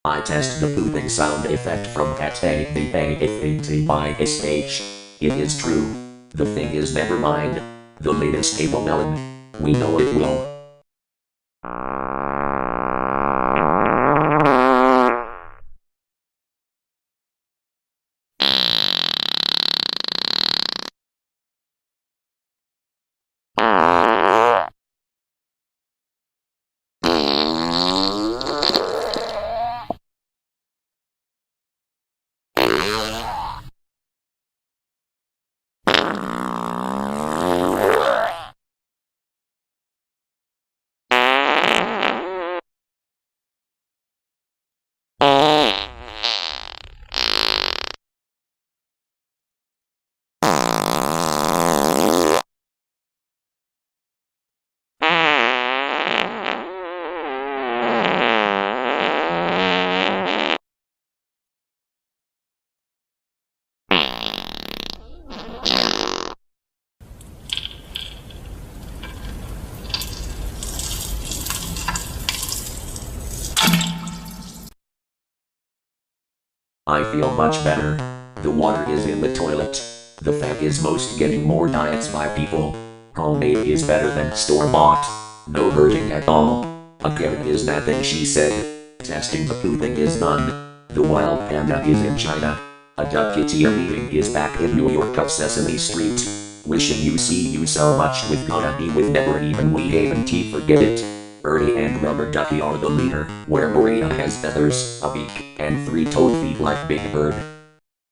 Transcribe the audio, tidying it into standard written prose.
I test the pooping sound effect from Cathay the AFAT by SH. It is true. The thing is never mind. The latest table melon. We know it will. I feel much better. The water is in the toilet. The fact is most getting more diets by people. Homemade is better than store-bought. No hurting at all. Again is nothing, she said. Testing the pooping is done. The wild panda is in China. A duck kitty meeting is back in New York of Sesame Street. Wishing you see you so much with gonna be with never even we haven't forget it. Ernie and Rubber Ducky are the leader, where Maria has feathers, a beak, and 3 toed feet like Big Bird.